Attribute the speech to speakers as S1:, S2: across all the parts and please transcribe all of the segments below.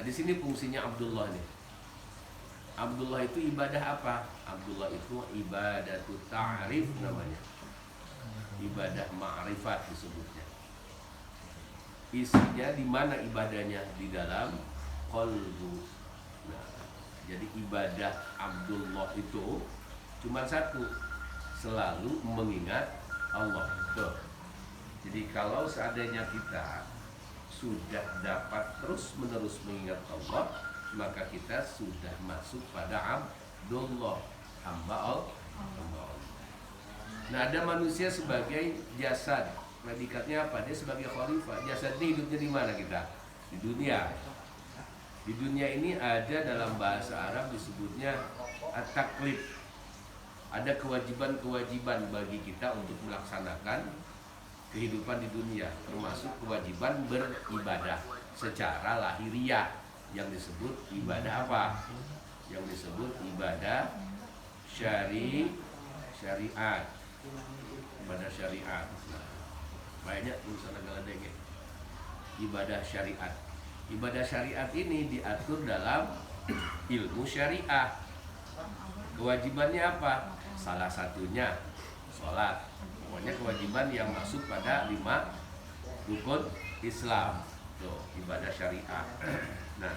S1: di sini fungsinya Abdullah nih. Abdullah itu ibadah apa? Abdullah itu ibadatu ta'rif namanya. Ibadah ma'rifat disebutnya. Isinya di mana ibadahnya? Di dalam qalbu. Nah, jadi ibadah Abdullah itu cuma satu, selalu mengingat Allah. Tuh. Jadi kalau seandainya kita sudah dapat terus-menerus mengingat Allah, maka kita sudah masuk pada Abdullah, hamba Allah. Nah, ada manusia sebagai jasad. Predikatnya apa? Dia sebagai khalifah. Jasad ini hidupnya di mana kita? Di dunia. Di dunia ini ada dalam bahasa Arab disebutnya at-taklif. Ada kewajiban-kewajiban bagi kita untuk melaksanakan kehidupan di dunia, termasuk kewajiban beribadah secara lahiriah yang disebut ibadah apa? Yang disebut ibadah syariat. Ibadah syariat. Nah, banyak tulisan agak ledeng. Ibadah syariat. Ibadah syariat ini diatur dalam ilmu syariah. Kewajibannya apa? Salah satunya sholat. Pokoknya kewajiban yang masuk pada 5 rukun Islam. Tuh, ibadah syariah. Nah,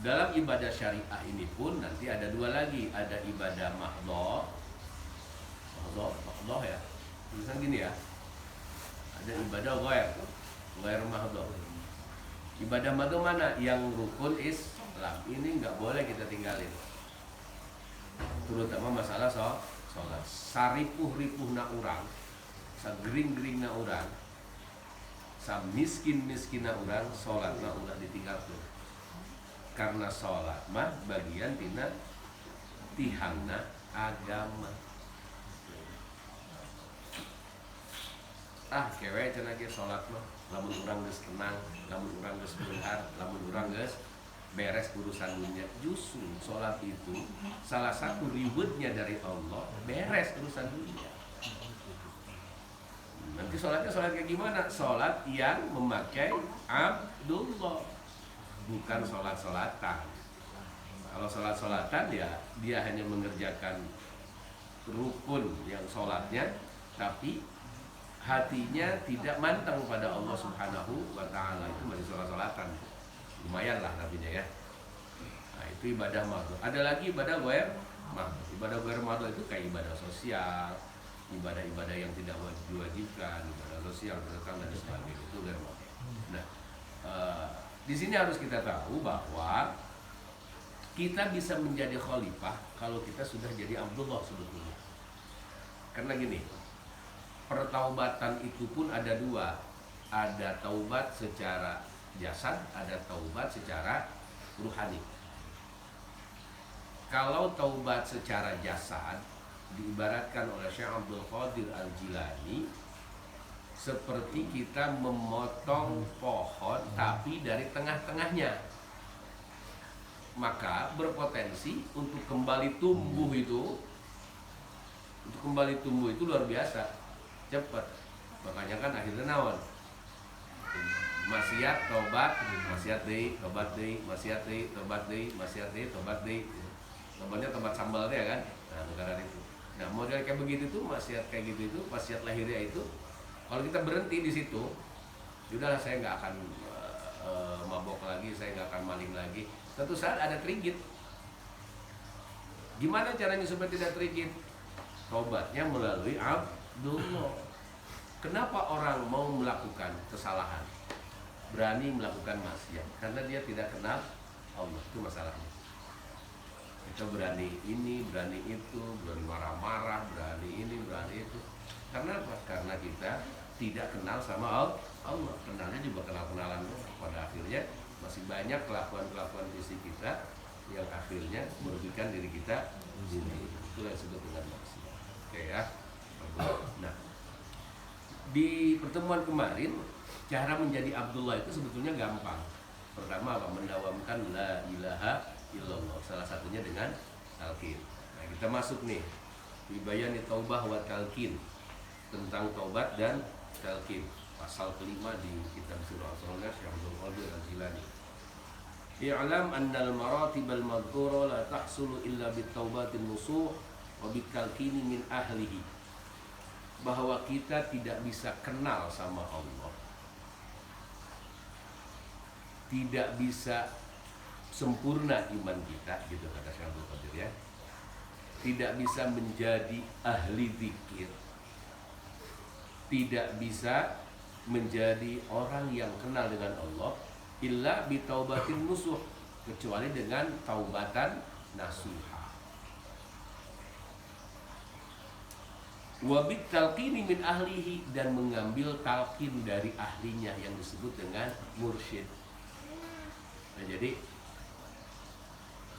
S1: dalam ibadah syariah ini pun nanti ada 2 lagi. Ada ibadah mahdhah ya. Tulisan gini ya. Ada ibadah ghair mahdhah. Ibadah mahdhah mana? Yang rukun Islam. Ini nggak boleh kita tinggalin. Terutama masalah sholat. Saripuh-ripuh na urang, sagering-gering na urang, miskin na urang, sholat na ulah ditinggal tuh. Karena sholat mah bagian tina tihangna agama. Kewe cenah ge sholat mah lamun urang geus tenang, lamun urang geus beunghar, lamun urang geus beres urusan dunia. Justru sholat itu salah satu rewardnya dari Allah, beres urusan dunia. Nanti sholatnya sholat kayak gimana? Sholat yang memakai Abdullah, bukan sholat-sholatan. Kalau sholat-sholatan ya dia hanya mengerjakan rukun yang sholatnya, tapi hatinya tidak mantang pada Allah Subhanahu wa ta'ala. Itu masih sholat-sholatan. Lumayan lah nabinya ya. Nah, itu ibadah mahdhah. Ada lagi ibadah ghair mahdhah. Ibadah ghair mahdhah itu kayak ibadah sosial, ibadah-ibadah yang tidak diwajibkan, ibadah sosial, sedekah dan sebagainya, itu ghair mahdhah. Nah, di sini harus kita tahu bahwa kita bisa menjadi khalifah kalau kita sudah jadi Abdullah sebetulnya. Karena gini, pertaubatan itu pun ada 2. Ada taubat secara jasad, ada taubat secara ruhani. Kalau taubat secara jasad diibaratkan oleh Syekh Abdul Qadir Al-Jilani seperti kita memotong pohon tapi dari tengah-tengahnya, maka berpotensi untuk kembali tumbuh itu luar biasa cepat. Makanya kan akhirnya naon? Maksiat, tobat, maksiat deui, tobat deui, maksiat deui, tobat deui, maksiat deui, tobat deui. Tobatnya tobat sambal ya kan? Nah, negara itu. Nah, model kayak begitu tuh, maksiat kayak gitu itu, maksiat lahiriah itu, kalau kita berhenti di situ, udahlah saya nggak akan mabok lagi, saya nggak akan maling lagi. Tentu saat ada trigit. Gimana caranya supaya tidak trigit? Tobatnya melalui Abdullah. Kenapa orang mau melakukan kesalahan, berani melakukan maksiat? Karena dia tidak kenal Allah. Itu masalahnya. Kita berani ini, berani itu, berani marah-marah, berani ini, berani itu. Karena apa? Karena kita tidak kenal sama Allah. Kenalnya juga kenal-kenalan. Pada akhirnya masih banyak kelakuan-kelakuan fisik kita yang akhirnya merugikan diri kita sendiri. Itu yang disebut dengan maksiat. Oke ya. Nah, di pertemuan kemarin cara menjadi Abdullah itu sebetulnya gampang. Pertama apa? Mendawamkan la ilaha illallah. Salah satunya dengan talqin. Nah, kita masuk nih di bayani taubah wa talqin, tentang taubat dan talqin. Pasal kelima di kitab Surah Al-Asr Syekh Abdul Qadir Al-Jilani. i'lam annal maratibal madhkura la tahsulu illa bitaubatin nusuh wa bitalqini min ahlihi. Bahwa kita tidak bisa kenal sama Allah, tidak bisa sempurna iman kita, gitu kata Syekh Abdul Qadir ya. Tidak bisa menjadi ahli zikir, tidak bisa menjadi orang yang kenal dengan Allah illa bitaubatin nusuh, kecuali dengan taubatan nasuha. Wabit talqini min ahlihi, dan mengambil talqin dari ahlinya yang disebut dengan mursyid. Nah, jadi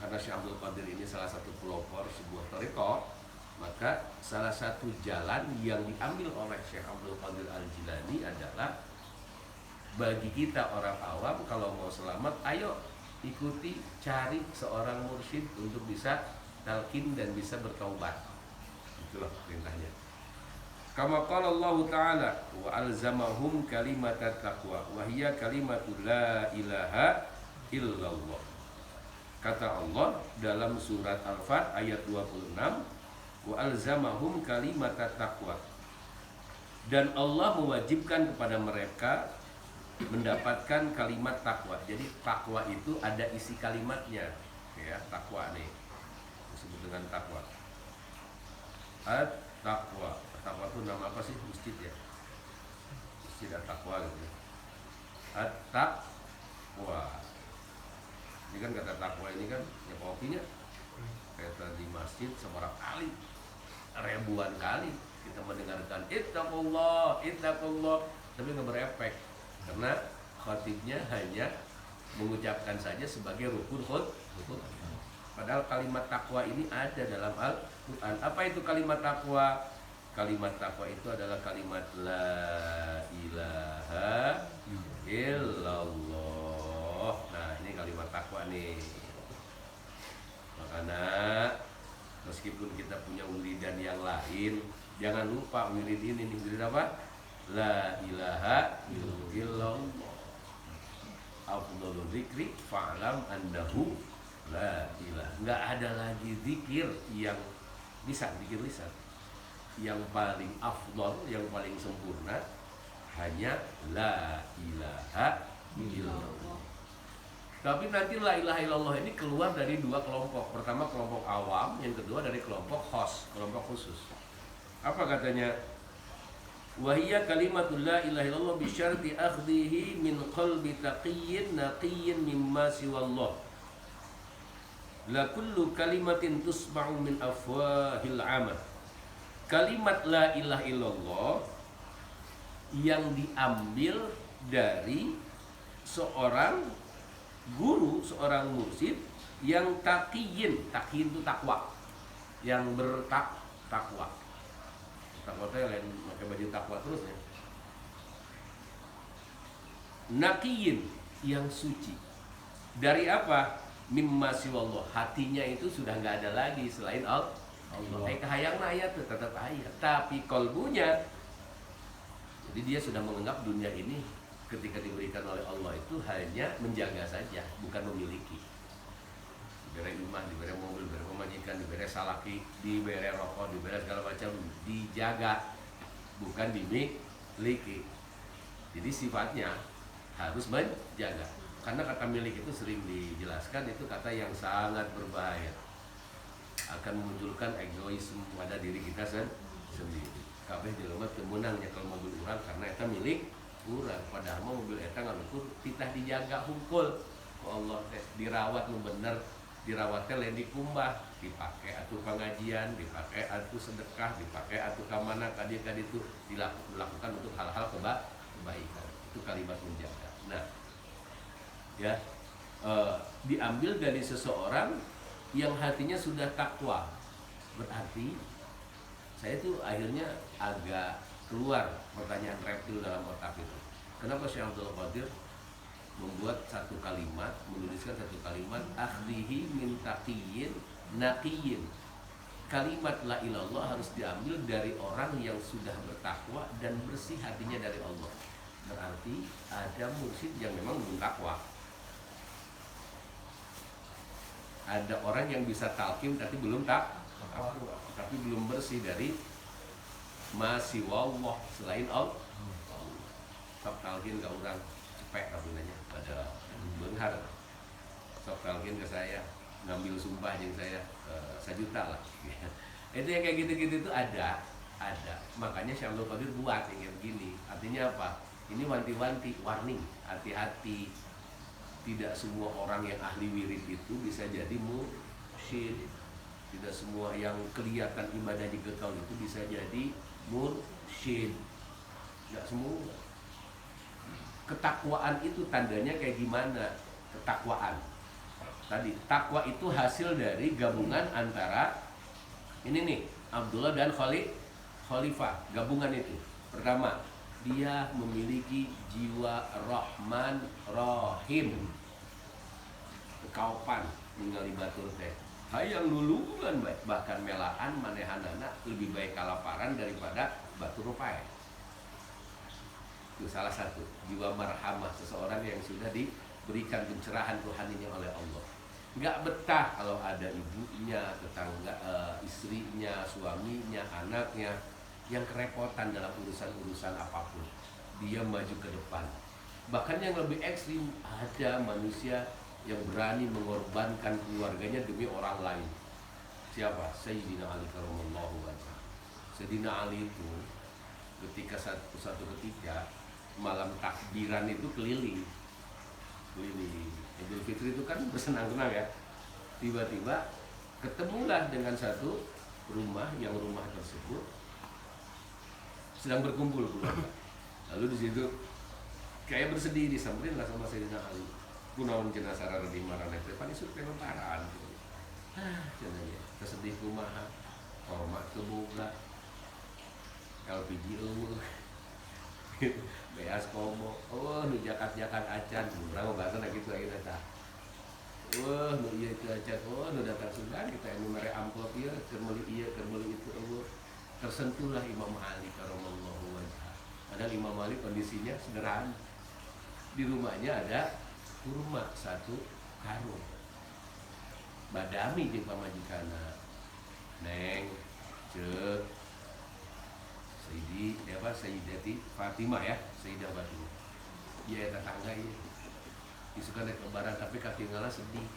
S1: karena Syekh Abdul Qadir ini salah satu pelopor sebuah thariqah, maka salah satu jalan yang diambil oleh Syekh Abdul Qadir Al-Jilani adalah bagi kita orang awam kalau mau selamat, ayo ikuti, cari seorang mursyid untuk bisa talqin dan bisa bertaubat. Itulah perintahnya. Kama qala Allah Ta'ala wa alzamahum kalimatat taqwa wa hiya kalimatul la ilaha illallah. Kata Allah dalam surat Al-Fat ayat 26, wa alzamahum kalimatat taqwa, dan Allah mewajibkan kepada mereka mendapatkan kalimat takwa. Jadi takwa itu ada isi kalimatnya, ya, takwa nih disebut dengan takwa. At-taqwa, takwa itu nama apa sih? Masjid ya, masjid at-taqwa gitu. At-taqwa, ini kan kata takwa ini kan ya kopinya kata di masjid seberapa kali, ribuan kali kita mendengarkan ittaqullah, ittaqullah, tapi nggak berefek karena khatibnya hanya mengucapkan saja sebagai rukun khutbah. Padahal kalimat takwa ini ada dalam Al-Quran. Apa itu kalimat takwa? Kalimat takwa itu adalah kalimat la ilaha illallah. Nah, ini kalimat takwa nih. Makanya meskipun kita punya wiridan yang lain, jangan lupa wirid ini nih, wirid apa? La ilaha illallah. Afdhalul dzikri fa'lam annahu la ilaha. Enggak ada lagi zikir yang bisa zikir lisan. Yang paling afdhal, yang paling sempurna hanya la ilaha illallah. Tapi nanti la ilaha illallah ini keluar dari dua kelompok. Pertama kelompok awam, yang kedua dari kelompok khos, kelompok khusus. Apa katanya? Wahiyya kalimatul la ilaha illallah bisyarti akhdhihi min qalbi taqiyyin naqiyyin mimma siwallah. La kullu kalimatin tusma'u min afwahil 'amah. Kalimat la ilaha illallah yang diambil dari seorang guru, seorang mursyid yang taqiyyin. Taqiyyin itu takwa, yang bertakwa. Takwa itu lain pakai baju takwa terus ya. Naqiyyin, yang suci. Dari apa? Mimma siwallah. Hatinya itu sudah nggak ada lagi selain Allah. Kahayangna ayat itu tetap ayat, tapi kolbunya, jadi dia sudah menganggap dunia ini ketika diberikan oleh Allah itu hanya menjaga saja, bukan memiliki. Diberi rumah, diberi mobil, diberi pemajikan, diberi salaki, diberi rokok, diberi segala macam, dijaga, bukan dimiliki. Jadi sifatnya harus menjaga. Karena kata milik itu sering dijelaskan, itu kata yang sangat berbahaya, akan memunculkan egoisme pada diri kita sendiri. Kabeh jelema teu meunang nyekel mobil urang karena eta milik urang, padahal mobil eta ngalukur titah dijaga hungkul ku Allah teh, dirawat nu bener, dirawat teh lain dikumbah, dipake atuh pengajian, dipake atuh sedekah, dipake atuh ka mana ka dieu ka ditu, dilakukan untuk hal-hal kebaikan. Itu kalimat menjaga. Nah, ya, diambil dari seseorang yang hatinya sudah takwa. Berarti saya tuh akhirnya agak keluar pertanyaan reptil dalam otak itu. Kenapa Syekh Abdul Qadir membuat satu kalimat, menuliskan satu kalimat akhdihi min taqiyyin naqiyyin. Kalimat la ilallah harus diambil dari orang yang sudah bertakwa dan bersih hatinya dari Allah. Berarti ada mursyid yang memang belum takwa. ada orang yang bisa talqin tapi belum tapi belum bersih dari masih wallah selain Allah. Sok talqin ke orang cepet kabinanya pada benghar. Sok talqin ke saya ngambil sumpah yang saya 1 juta lah. Itu yang kayak gitu-gitu itu ada. Makanya Syekh Abdul Qadir buat yang kayak begini. Artinya apa? Ini wanti-wanti, warning, hati-hati. Tidak semua orang yang ahli wirid itu bisa jadi mursyid. Tidak semua yang kelihatan ibadahnya getol itu bisa jadi mursyid. Tidak semua. Ketakwaan itu tandanya kayak gimana? Ketakwaan. Tadi, takwa itu hasil dari gabungan antara ini nih, Abdullah dan Khalifah. Gabungan itu. Pertama, dia memiliki jiwa Rahman Rahim. Kaupan ningali batur teh. Hayang nulungan bahkan melaan manehanana lebih baik kalaparan daripada batur pae. Itu salah satu jiwa marhamah seseorang yang sudah diberikan pencerahan rohaninya oleh Allah. Nggak betah kalau ada ibunya, tetangga, istrinya, suaminya, anaknya yang kerepotan dalam urusan-urusan apapun. Dia maju ke depan. Bahkan yang lebih ekstrim, ada manusia yang berani mengorbankan keluarganya demi orang lain. Siapa? Sayyidina Ali karramallahu wajhah. Sayyidina Ali itu ketika satu ketika malam takbiran itu keliling. Idul Fitri itu kan bersenang-senang ya. Tiba-tiba ketemulah dengan satu rumah, yang rumah tersebut sedang berkumpul keluarga. Lalu di situ kayak bersedih, disamperin lah sama Sayyidina Ali. Kunaon cenah sareng di marana teh pan isuk teh lebaran. Cenah ya, tersedih kumaha. Hormat teu boga. LPG eueuh. Beas komo. Oh, nu jakat-jakat acan. Urang bahasana kitu ayeuna tah. Nu ieu teu acan. Nu datang sugan kita nu mere amplop ieu keur meuli ieu keur meuli itu eueuh. Tersentuhlah Imam Ali karramallahu wajhah. Padahal Imam Ali kondisinya sederhana. Di rumahnya ada kurma 1 karung. Badami jeung pamajikanna. Neng, ceuk, Sayyidati Fatimah ya, Sayyidah Fatimah. Iya tetangga ieu. Isukan rek lebaran tapi katinggalna sedih.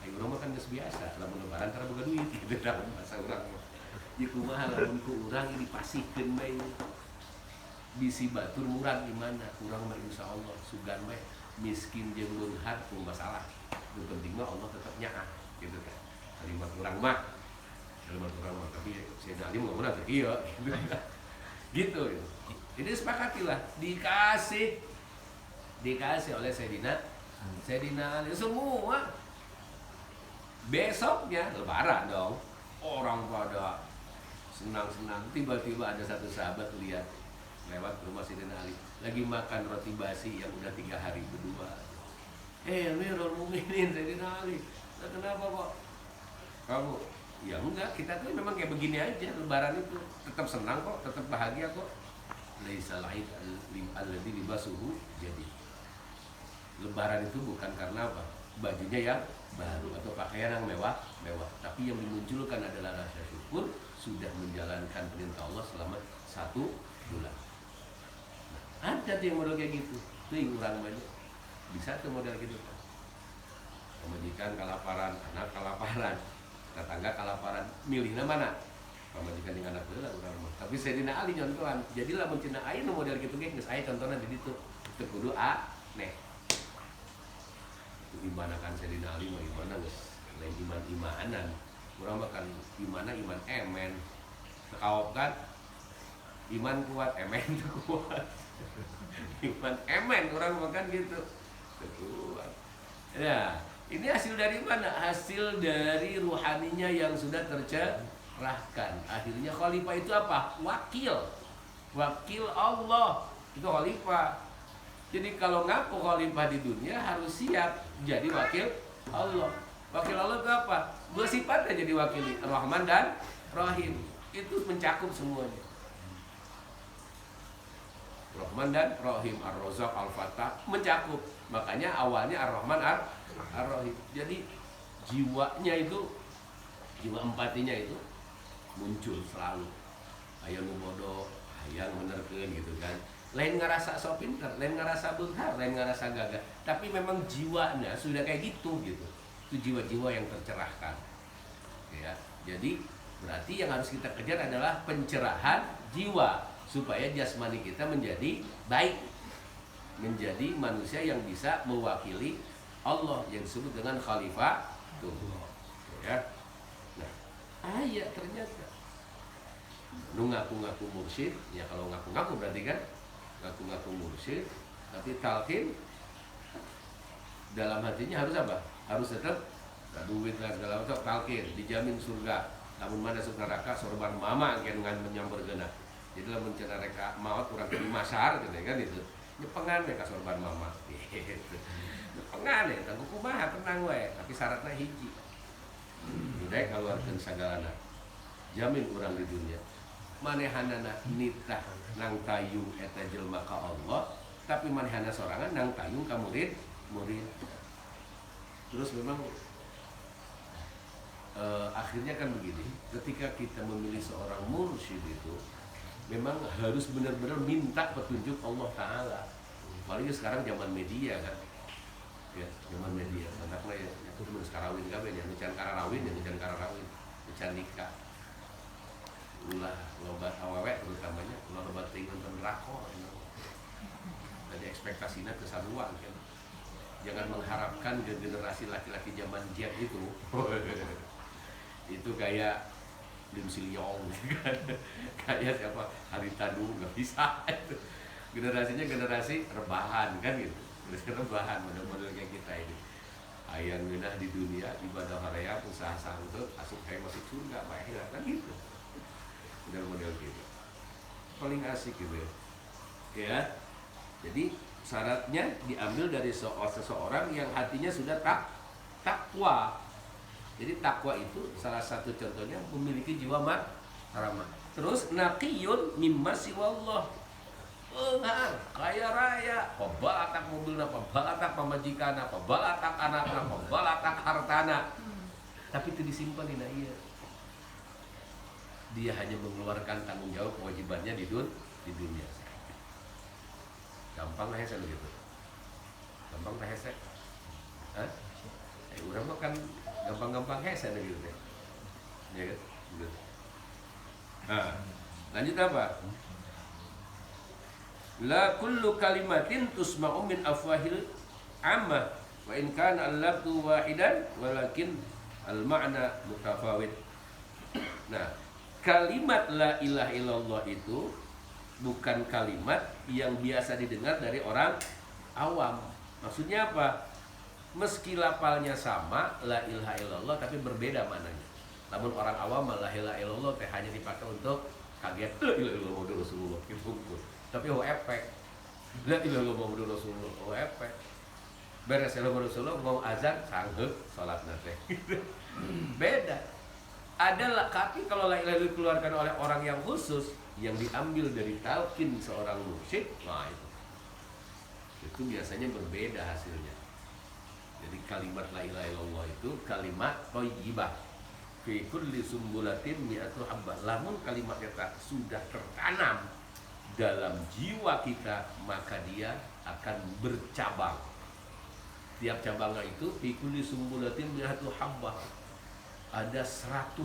S1: Ayo urang mah kan geus biasa, lamun lebaran karena boga duit gitu dalam bahasa urang. Ieu kumaha lamun ku urang dipasihkeun bae. Bisi batur murah gimana? Urang mah insyaallah sugan bae. Miskin jeung munhad ku masalah. Nu penting mah Allah tetap nyaah gitu kan. Kalimat urang mah tapi saya alim ngomongna teh ieu gitu. Jadi sepakatilah dikasih oleh Sayyidina Ali semua. Besoknya lebaran dong. Orang pada senang-senang, tiba-tiba ada satu sahabat lihat lewat rumah Sayyidina Ali lagi makan roti basi yang udah 3 hari berdua. Amirul Mukminin Sayyidina Ali, nah, kenapa kok kamu? Ya enggak, kita tuh memang kayak begini aja. Lebaran itu tetap senang kok, tetap bahagia kok. Laisa laid alladzi libasuhu. Jadi lebaran itu bukan karena apa? Bajunya yang baru atau pakaian yang mewah, tapi yang dimunculkan adalah rasa syukur sudah menjalankan perintah Allah selama 1 bulan. Nah, ada tuh yang model kayak gitu. Tuh yang kurang banyak. Bisa tuh model gitu. Pemajikan kelaparan, anak kelaparan, tetangga kelaparan, milihnya mana? Pemajikan dengan anak heula urang mah. Tapi Sayyidina Ali nyontohan. Jadi lamun cenah aya nu model kitu ge geus aya contohna di ditu. Teu kudu aneh. Itu gimana kan Sayyidina Ali mah gimana geus lain iman-imanan. Urang mah kan gimana iman emen. Tekaop kan iman kuat, emen teu kuat. Iman emen urang mah kan gitu. Teu kuat. Ya, ini hasil dari mana? Hasil dari ruhaninya yang sudah tercerahkan. Akhirnya khalifah itu apa? Wakil Allah. Itu khalifah. Jadi kalau ngaku khalifah di dunia harus siap jadi wakil Allah. Wakil Allah itu apa? Bersifatnya jadi wakil Rahman dan Rahim. Itu mencakup semuanya. Rahman dan Rahim, Ar-Razzaq, Al-Fatah mencakup. Makanya awalnya Ar-Rahman Ar-Rahim. Jadi jiwanya itu, jiwa empatinya itu muncul selalu. Aya nu bodoh, aya benerkeun gitu kan. Lain ngerasa sok pinter, lain ngerasa beunghar, lain ngerasa gagah, tapi memang jiwanya sudah kayak gitu gitu. Itu jiwa-jiwa yang tercerahkan. Ya. Jadi berarti yang harus kita kejar adalah pencerahan jiwa supaya jasmani kita menjadi baik, menjadi manusia yang bisa mewakili Allah yang disebut dengan khalifatullah. Ya. Nah, ternyata nu ngaku-ngaku mursyid, ya kalau ngaku-ngaku berarti kan ngaku-ngaku mursyid, tapi talqin dalam hatinya harus apa? Harus tetap duit lah segala macam, talqin dijamin surga. Namun mana surga neraka sorban mama kan dengan menyamperkeuna. Jadi lamun cenah reka maot urang di masar gitu kan itu. Nyepengan we ka sorban mama. Gitu. Nyepengan ya, tangguh kumaha tenang we, tapi syaratnya hiji. Udah kaluarkeun sagalana. Jamin urang di dunia. Manehanana nitah nang tayung eta jelma ka Allah, tapi manehana sorangan nang tayung ka murid. Terus memang akhirnya kan begini, ketika kita memilih seorang mursyid itu memang harus benar-benar minta petunjuk Allah Ta'ala. Apalagi sekarang zaman media kan, ya zaman media, anaknya ya itu terus karawin kabeh ya, nucan kararawin, nucan nikah. Ulah lobat awewe terutamanya, ulah lobat tinggal drakor. Jadi ekspektasinya kesaruan kan. Jangan mengharapkan ke generasi laki-laki zaman jet itu. Itu kayak Lim Silyong kan. Kayak siapa? Harita Dulu nggak bisa. Generasinya generasi rebahan kan gitu. Generasi rebahan model-model kayak kita ini. Ayang genah di dunia ibadah haraya usaha sanggup asup kayak masuk surga baik kan gitu. Model-model gitu. Paling asik gitu. Ya. Jadi syaratnya diambil dari seseorang yang hatinya sudah takwa. Jadi takwa itu salah satu contohnya memiliki jiwa rahmah. Terus naqiyun mimma siwallah. Kaya raya, pabalatak mobilna, pabalatak pamajikana, pabalatak anakna, pabalatak hartana. Tapi itu disimpan di ieu. Dia hanya mengeluarkan tanggung jawab kewajibannya di dunia. Gampang lah hese begitu. Gampang lah hese. Hah? Urang mah kan gampang-gampang hese gitu teh. Ya kan? Gitu. Nah, lanjut apa? La kullu kalimatin tusma'u min afwahil amma wa in kana al-lafzu wahidan walakin al-ma'na mutafawid. Nah, kalimat la ilaha illallah itu bukan kalimat yang biasa didengar dari orang awam. Maksudnya apa? Meski lafalnya sama, la ilaha illallah, tapi berbeda maknanya. Namun orang awam la ilaha illallah teh hanya dipakai untuk kaget la ilaha illallah Muhammad Rasulullah gitu. Tapi efek la ilaha illallah Muhammad Rasulullah efek. Beres la ilaha Rasulullah mau azan sanggup salatna teh. Beda. Adalah tapi kalau la ilaha illallah dikeluarkan oleh orang yang khusus yang diambil dari talqin seorang mursyid, nah itu biasanya berbeda hasilnya. Jadi kalimat la ilaha illallah itu kalimat thayyibah fi kulli sumbulatin mi'atu habbah. Lamun kalimat kita sudah tertanam dalam jiwa kita, maka dia akan bercabang. Tiap cabangnya itu fi kulli sumbulatin mi'atu habbah. Ada 100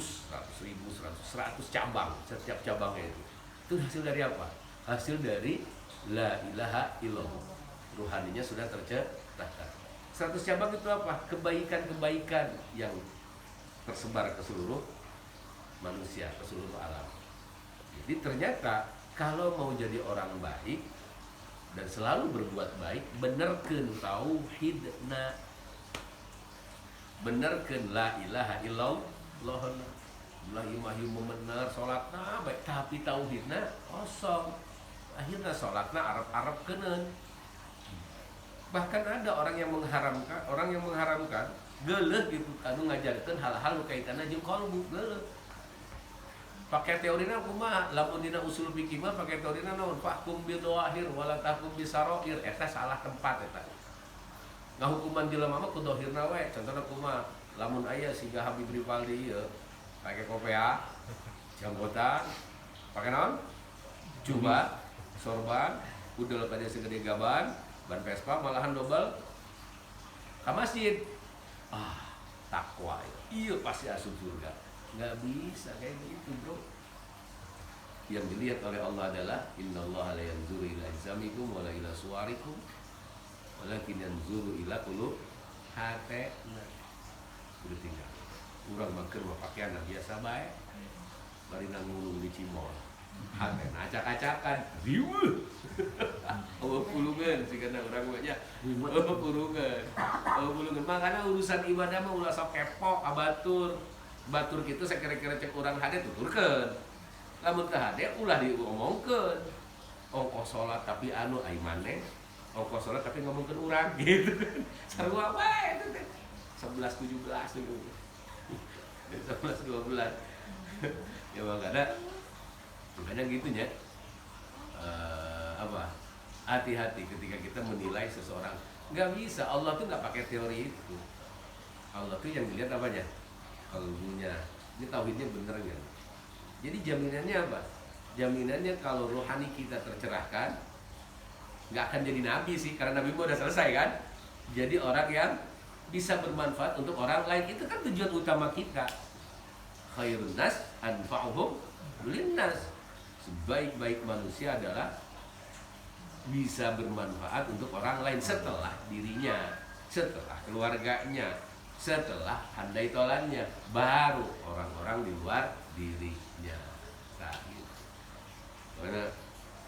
S1: cabang setiap cabangnya itu. Itu hasil dari apa? Hasil dari la ilaha illallah. Ruhaninya sudah tercerahkan. 100 cabang itu apa? Kebaikan-kebaikan yang tersebar ke seluruh manusia, ke seluruh alam. Jadi ternyata kalau mau jadi orang baik dan selalu berbuat baik, benerkeun tauhidna, benerkeun la ilaha illallah, lah imahu bener salatna baik tapi tauhidna kosong. Akhirnya salatna Arab keuneun. Bahkan ada orang yang mengharamkan geuleuh gitu anu ngajarkeun hal-hal nu kaitanna jeung qalbu geuleuh. Pakai teorina kumaha? Lamun dina usul fikih mah pakai teorina naon? Fahkum bil dhahir wala tahkum bis sarair. Eta salah tempat eta. Ngahukuman jelema mah ku dhahirna we. Contohna kumaha? lamun aya siga Habib Rivaldi ieu pakai kopea, janggotan, pakai naon? Jubah, sorban, udel pada segede gaban, ban Vespa malahan double ke masjid. Takwa iya pasti asup surga. Nggak bisa kayak gitu, bro. Yang dilihat oleh Allah adalah innallaha la yanzuru ila ajsamikum wala ila suwarikum walakin yanzuru ila qulub hate. Udah tinggal urang mager mah pakaian biasa bae bari nangulung di cimol hate acak-acakan riweuh pulungan sigana urang mah nya pulungan makanya urusan ibadah mah ulah sok kepo batur kitu sakira-kira cek urang hade tuturkeun lamun teu hade ulah diomongkeun ongkos salat tapi anu ai maneh ongkos salat tapi ngomongkeun urang gitu sarua wae itu teh 11-17 dulu 11-12 ya makanya gitunya hati-hati ketika kita menilai seseorang. Nggak bisa, Allah tuh nggak pakai teori itu. Allah tuh yang dilihat apanya? Kalbunya. Ini tauhidnya bener nggak? Jadi jaminannya apa? Jaminannya kalau rohani kita tercerahkan nggak akan jadi nabi sih, karena nabi udah selesai kan. Jadi orang yang bisa bermanfaat untuk orang lain, itu kan tujuan utama kita. Khairun nas anfa'uhum linnas. Sebaik-baik manusia adalah bisa bermanfaat untuk orang lain setelah dirinya, setelah keluarganya, setelah handai tolannya, baru orang-orang di luar dirinya. Nah, gitu. Karena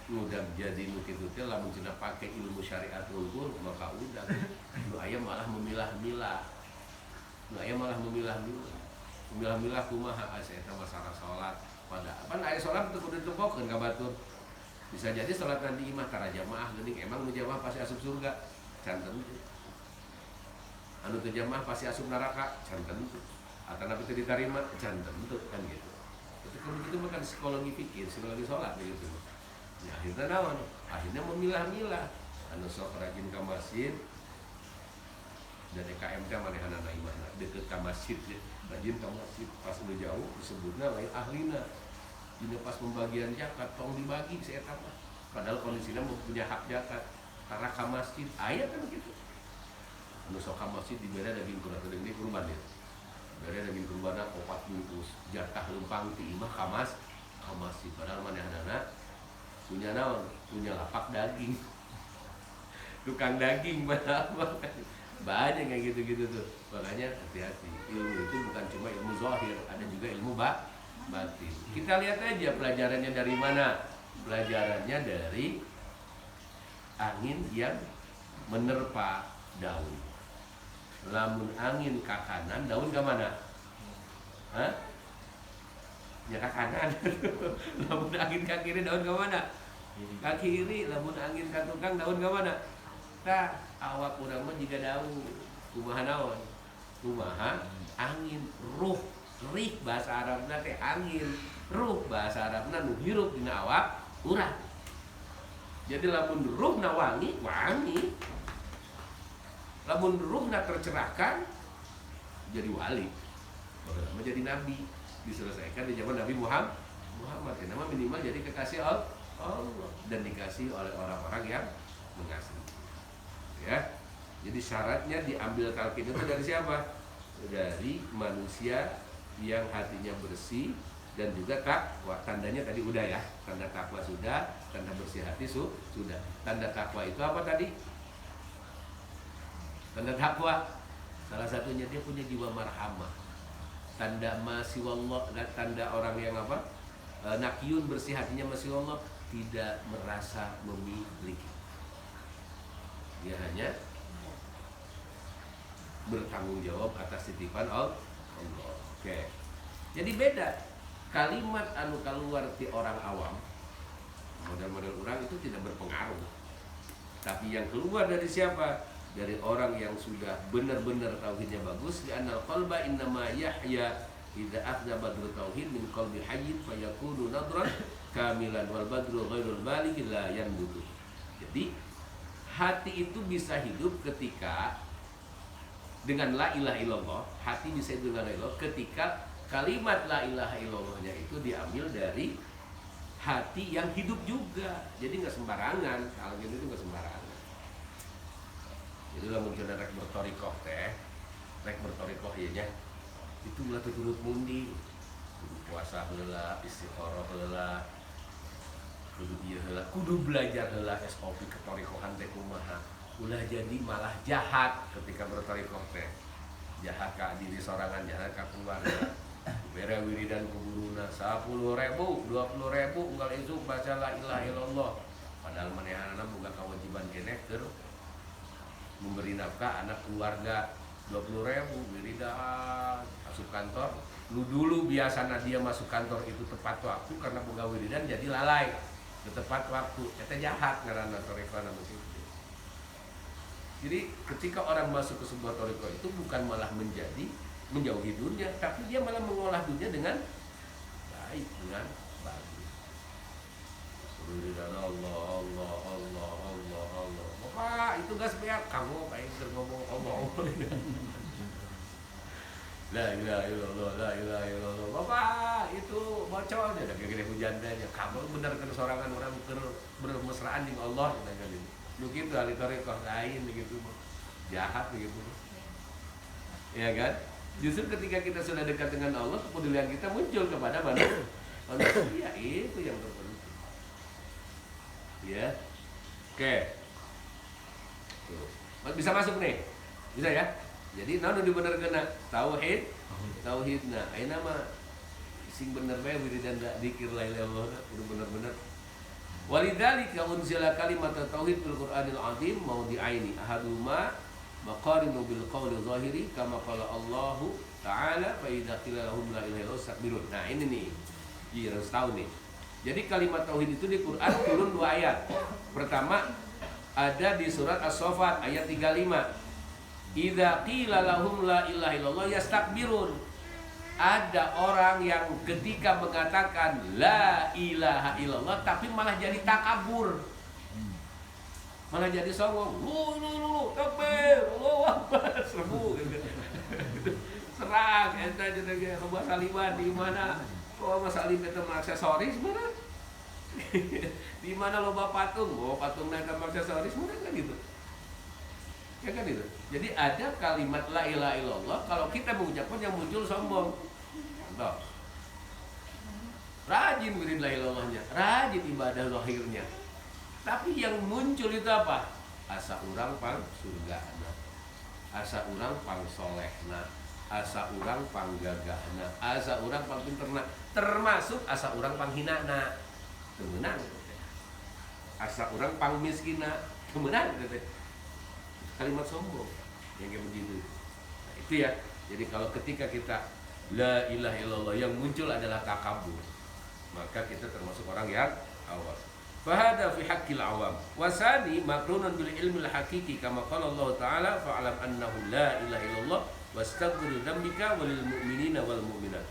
S1: udah jadi nukitu teh lamun cenah pakai ilmu syariat unggul maka udah nu aya malah memilah-milah. Nu aya malah memilah-milah. Memilah-milah kumaha asa eta masalah salat. Pada pan aya salat teu kudu ditempokeun ka batur. Bisa jadi salat nanti imah tara jamaah geuning emang nu jamaah pasti asup surga. Can tentu. Anu teu jamaah pasti asup neraka, can tentu. Atana teu ditarima, can tentu kan gitu. Itu kan begitu bukan psikologi pikir, psikologi salat gitu. Ya, akhirnya naon? Akhirnya memilah-milah. Anu sok rajin ka masjid dan EKMK manehanana imahna deket ka masjid ya. Rajin ka masjid pas udah jauh disebutna lain ahlina. Dina pas pembagian zakat tong dibagi si eta mah. Padahal kondisinya mau punya hak zakat karena ka masjid aya kan gitu. Anu sok ka masjid dibere daging kurang teu deui kurban ya. Dibere daging kurbanna 4 bungkus jatah lempang ti imah ka masjid padahal manehanana punya naon? Punya lapak daging. Tukang daging banyak kayak gitu-gitu tuh. Makanya hati-hati. Ilmu itu bukan cuma ilmu zahir, ada juga ilmu batin. Kita lihat aja pelajarannya dari mana? Pelajarannya dari angin yang menerpa daun. Lamun angin ke kanan, daun ke mana? Hah? Ya ke kanan. Lamun angin ke kiri, daun ke mana? Ke kiri. Lamun angin ke tukang, daun ke mana? Nah, awak urang mah jiga daun. Kumaha naon? Kumaha angin, ruh, rih bahasa Arabna teh angin, ruh bahasa Arabna nu hirup dina awak urang. Jadi lamun ruhna wangi, wangi. Lamun ruhna tercerahkan, jadi wali. Baru jadi nabi. Diselesaikan di zaman Nabi Muhammad. Yang nama minimal jadi kekasih Allah dan dikasih oleh orang-orang yang mengasihi. Ya, jadi syaratnya diambil talqin itu dari siapa? Dari manusia yang hatinya bersih dan juga takwa. Tandanya tadi udah ya, tanda takwa sudah, tanda bersih hati sudah. Tanda takwa itu apa tadi? Tanda takwa salah satunya dia punya jiwa marhamah. Tanda masiwallah, tanda orang yang apa? Nakyun, bersih hatinya masiwallah, tidak merasa memiliki. Dia hanya bertanggung jawab atas titipan Allah. Oke. Jadi beda. Kalimat anu keluar ti orang awam, model-model orang itu tidak berpengaruh. Tapi yang keluar dari siapa? Dari orang yang sudah benar-benar tauhidnya bagus. Di anal qalba innama yahya idza akhza badru tauhid min qalbi hayyin fayakunu nadran kamilan wal badru ghairul baligh la yanbutu. Jadi hati itu bisa hidup ketika dengan la ilaha illallah, hati bisa hidup dengan la ilallah ketika kalimat la ilaha illallahnya itu diambil dari hati yang hidup juga. Jadi nggak sembarangan, kalau gitu itu nggak sembarangan. Itulah munculnya rek bertorikoh teh, rek bertorikoh ya, itu ulah tuturut mundi, kudu puasa heula, istiqoroh heula, kudu ieu heula, kudu belajar heula SOP ketorikohan teh kumaha. Ulah jadi malah jahat ketika bertorikoh teh, jahat ka diri sorangan, jahat ka keluarga. Bere wiridan kuburuna 10.000, 20.000 unggal isuk baca la ilaha illallah. Padahal manehanana boga kewajiban keneh keur memberi nafkah anak keluarga. 20.000 wiridan masuk kantor. Lu dulu biasana dia masuk kantor itu tepat waktu karena boga wiridan jadi lalai. Tepat waktu eta jahat ngaranna torikoh musik. Jadi ketika orang masuk ke sebuah torikoh itu bukan malah menjauhi dunia, tapi dia malah mengolah dunia dengan baik, dengan bagus. Allah. Bapak itu gak sepiak, kamu kayak ngomong Allah. La ilaha illallah. Bapak itu bocor aja, ada gede hujan aja. Kamu benar kan sorangan orang bermesraan dengan Allah, begitu ahli torikoh lain begitu, jahat begitu, ya kan? Justru ketika kita sudah dekat dengan Allah, kepedulian kita muncul kepada manusia. Itu yang terpenting. Ya, oke. Tuh. Bisa masuk nih, bisa ya. Jadi naon di bener kena tauhidna. Ayeuna mah sing bener bae wiridan dzikir la ilaha illallah kudu bener-bener. Walidzalika unzila kalimat tauhid fil Qur'anil azim maudi'aini ahaduma maqarinu bil qawli zahiri kama qala Allah Ta'ala fa idza qila lahum la ilaha illallah istakbirun. Nah ini nih, iya harus tahu nih. Jadi kalimat tauhid itu di Quran turun 2 ayat. Pertama ada di surat As-Saffat ayat 35. Idza qila lahum la ilaha illallah yastakbirun. Ada orang yang ketika mengatakan la ilaha illallah tapi malah jadi takabur. Malah jadi songong, lu, takbir, Allahu Akbar, serbu, serang, entah jadi Mas Aliman di mana? Oh Mas Alim itu aksesoris mana? Di mana loba patung? Oh patung naik aksesoris mana kan gitu? Ya kan itu. Jadi ada kalimat la ilaha illallah kalau kita mengucapkan yang muncul sombong. Contoh, rajin wirid la ilallahnya, rajin ibadah zahirnya. Tapi yang muncul itu apa? Asa urang pang surgana, asa urang pang solehna, asa urang pang gagahna, asa urang pang pinterna, termasuk asa urang pang hinana. Temenang. Asa urang pang miskina, temenang. Kalimat sombong yang kayak begitu. Nah, itu ya. Jadi kalau ketika kita la ilaha illallah yang muncul adalah takabur, maka kita termasuk orang yang awam. Fahada fi haqqil awam. Wasani makrunun bil ilmil haqiqi kama qala Allah Ta'ala fa'alam annahu la ilaha illallah wastaghfir dzambika walil mu'minina wal mu'minat.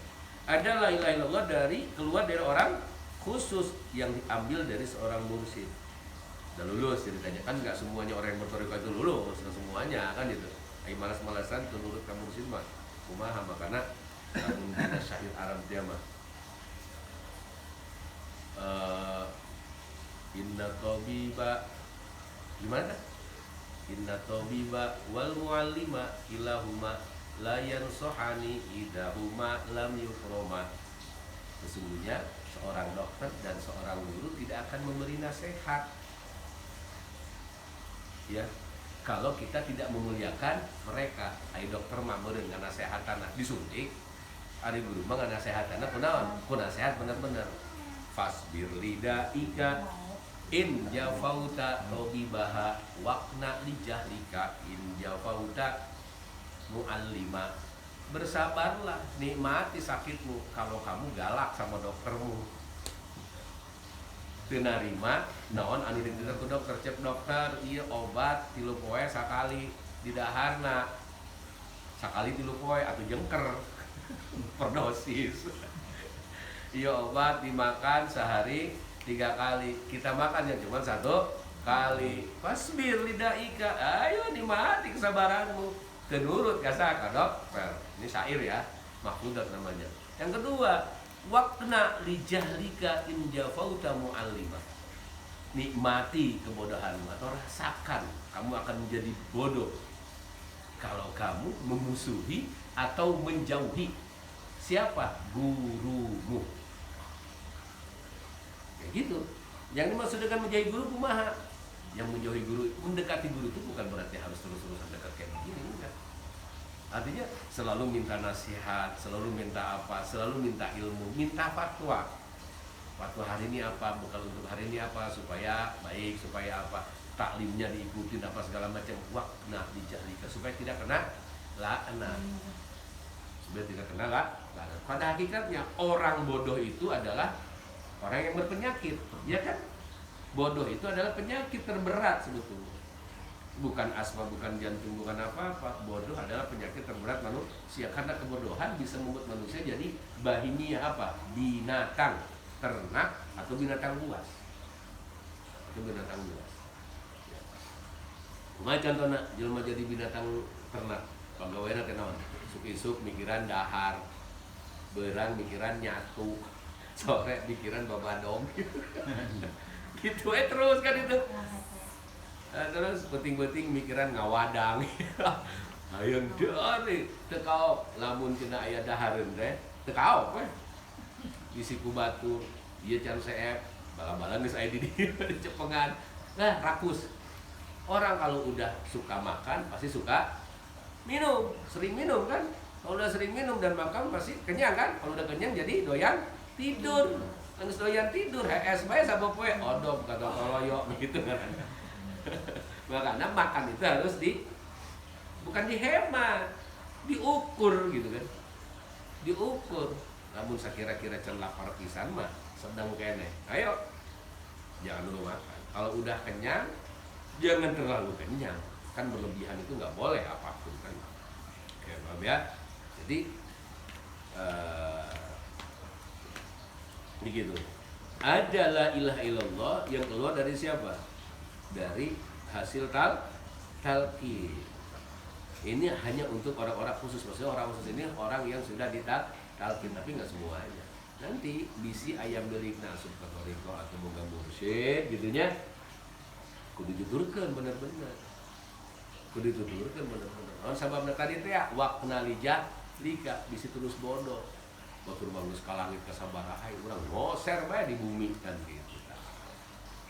S1: Ada la ilaha illallah keluar dari orang khusus yang diambil dari seorang mursyid. Dan lulus ceritanya kan enggak semuanya orang yang bertorikoh itu lulus, enggak semuanya kan gitu. Ai malas-malasan tuh nurut ka mursyid mah. Kumaha makana lamun dina syair Arab dia mah. Inna tabiba gimana? Inna tabiba wal muallima ilahuma la yansohani idahuma lam yukroma. Sesungguhnya seorang dokter dan seorang guru tidak akan memberi nasihat, ya, kalau kita tidak memuliakan mereka. Ai dokter mah meureun nganasehatana disuntik, ari guru mah nganasehatana kunaon? Ku nasihat bener-bener. Fasbir lidaika in jafauta tobibaha wakna lijahlika in jafauta muallima. Bersabarlah, nikmati sakitmu kalau kamu galak sama doktermu. Teu narima naon anu diberikan ku dokter, cek dokter ieu obat 3 poe sakali di daharna. Sakali 3 poe atuh jengker per dosis. Ieu obat dimakan sehari 3 kali. Kita makan yang cuma 1 kali. Fasbir lidaika, ayo nikmati kesabaranmu. Tenurut kasa kadok ini syair ya, mahfudat namanya. Yang kedua, waqna lijahlika in jafauta mu'allima. Nikmati kebodohanmu atau rasakan kamu akan menjadi bodoh kalau kamu memusuhi atau menjauhi siapa? Gurumu. Kayak gitu. Yang dimaksud dengan menjauhi guru kumaha? Yang menjauhi guru, mendekati guru itu bukan berarti harus terus-terusan dekat kayak begini, enggak. Artinya selalu minta nasihat, selalu minta apa, selalu minta ilmu, minta fatwa. Fatwa hari ini apa, bukan untuk hari ini apa, supaya baik, supaya apa, taklimnya diikuti, apa segala macam. Waqna lijahlika, supaya tidak kena laknat. Supaya tidak kena laknat. Pada hakikatnya orang bodoh itu adalah orang yang berpenyakit, ya kan? Bodoh itu adalah penyakit terberat sebetulnya. Bukan asma, bukan jantung, bukan apa-apa. Bodoh adalah penyakit terberat manusia. Karena kebodohan bisa membuat manusia jadi bahimia apa? Binatang ternak atau binatang buas. Itu binatang buas. Kumaha contohna jelema jadi binatang ternak. Pagaweuna teh naon? Isuk-isuk mikiran dahar. Beurang mikiran nyatu. Sore mikiran babadong. Gitu terus kan itu. Terus penting-penting mikiran ngawadang. Hayang deui teu kaok lamun cenah aya dahareun teh teu kaok we. Isi ku batur, ieu can CF, bala-bala geus aya di dieu di cepengan. Nah, rakus. Orang kalau udah suka makan pasti suka minum, sering minum kan? Kalau udah sering minum dan makan pasti kenyang kan? Kalau udah kenyang jadi doyan tidur. Geus doyan tidur, hees bae sapopoe odom kata toloyo begitu kan. Makanya makan itu harus bukan dihemat, diukur gitu kan, diukur. Namun saya kira-kira can lapar pisan mah sedang kene, ayo jangan dulu makan. Kalau udah kenyang jangan terlalu kenyang, kan berlebihan itu nggak boleh apapun kan. Oke, paham ya. Jadi begitu. Ada la ilaha illallah yang keluar dari siapa? Dari hasil talqin. Ini hanya untuk orang-orang khusus. Maksudnya orang khusus ini orang yang sudah ditalqin, tapi nggak semuanya. Nanti bisi ayam delik nasub ke toriko atau boga mursyid gitunya kudu dituturkeun bener-bener. Kudu dituturkeun bener-bener. Naon sababna tadi teh ya waqna lijahlika bisi terus bodoh. Batur bagus ka langit ka sabaraha urang ngoser bae di bumi kan gitu.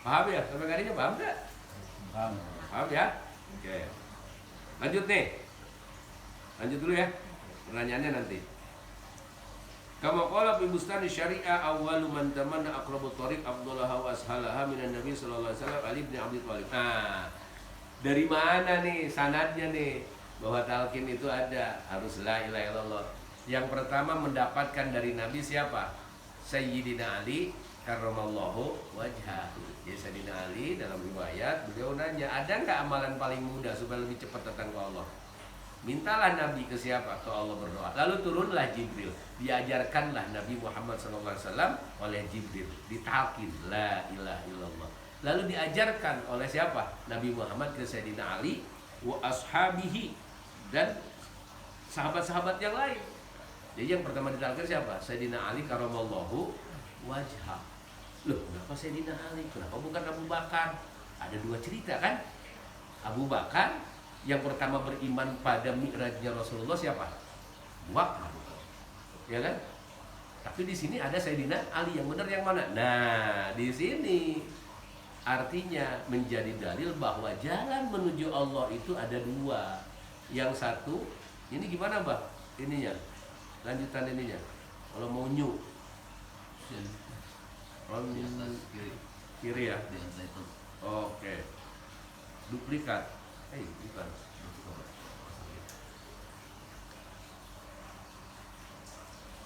S1: Paham ya? Sampai kadinya paham enggak? Paham ya? Oke. Lanjut nih. Lanjut dulu ya. Pertanyaannya nanti. Kama qala fi bustani syariah awwalu man tamanna aqrabut thariq afdalaha wa ashalaha minan nabi sallallahu alaihi wasallam Ali bin Abi Thalib. Nah, dari mana nih sanadnya nih bahwa talqin itu ada? Harus la ilaha illallah. Yang pertama mendapatkan dari Nabi siapa? Sayyidina Ali karramallahu wajhahu. Jadi Sayyidina Ali dalam riwayat beliau nanya, ada nggak amalan paling mudah supaya lebih cepat datang ke Allah? Mintalah Nabi ke siapa? Ke Allah berdoa. Lalu turunlah Jibril. Diajarkanlah Nabi Muhammad SAW oleh Jibril. Ditalqin la ilaha illallah. Lalu diajarkan oleh siapa? Nabi Muhammad ke Sayyidina Ali wa ashabihi dan sahabat-sahabat yang lain. Jadi yang pertama ditalqin siapa? Sayyidina Ali karramallahu wajhah. Loh, kenapa Sayyidina Ali? Kenapa bukan Abu Bakar? Ada dua cerita kan? Abu Bakar yang pertama beriman pada mi'rajnya Rasulullah siapa? Abu Bakar. Ya kan? Tapi di sini ada Sayyidina Ali, yang benar yang mana? Nah, di sini artinya menjadi dalil bahwa jalan menuju Allah itu ada dua. Yang satu, ini gimana, Mbak? Ininya. Lanjutan ininya. Kalau mau nyu. Di atas kiri ya. Oke. Duplikat. Bukan.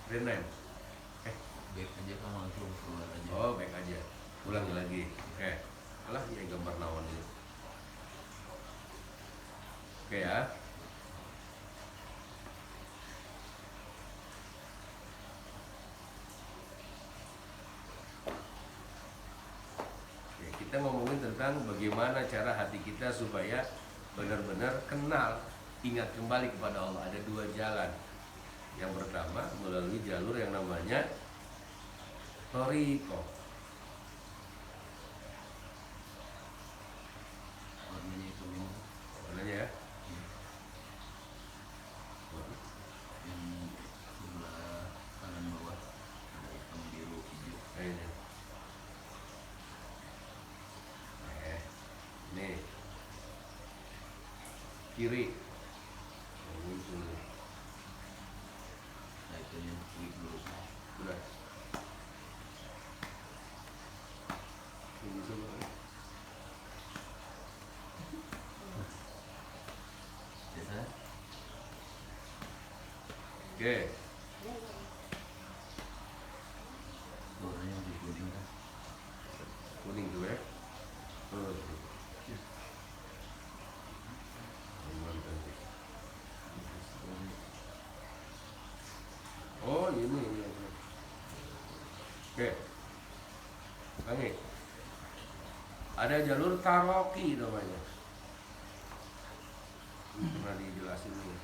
S1: Rename.
S2: Back aja kan langsung keluar aja.
S1: Oh, back aja. Ulangi lagi. Oke. Alah, ya gambar naon ini. Oke ya. Kita ngomongin tentang bagaimana cara hati kita supaya benar-benar kenal ingat kembali kepada Allah. Ada dua jalan. Yang pertama melalui jalur yang namanya thariqah.
S2: Warnanya itu ini.
S1: Warnanya ya.
S2: Yang sebelah kanan bawah ada hitam biru hijau.
S1: Ini. Nih. Kiri. Oh, muncul.
S2: Nah itu yang klik dulu.
S1: Udah. Tunggu sebentar.
S2: Biasa.
S1: Oke.
S2: Warnanya masih kuning kan?
S1: Kuning tuh ya. Oh ini. Oke. Lagi. Ada jalur taroki namanya. Ini pernah dijelasin nih.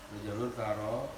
S1: Ada jalur taro.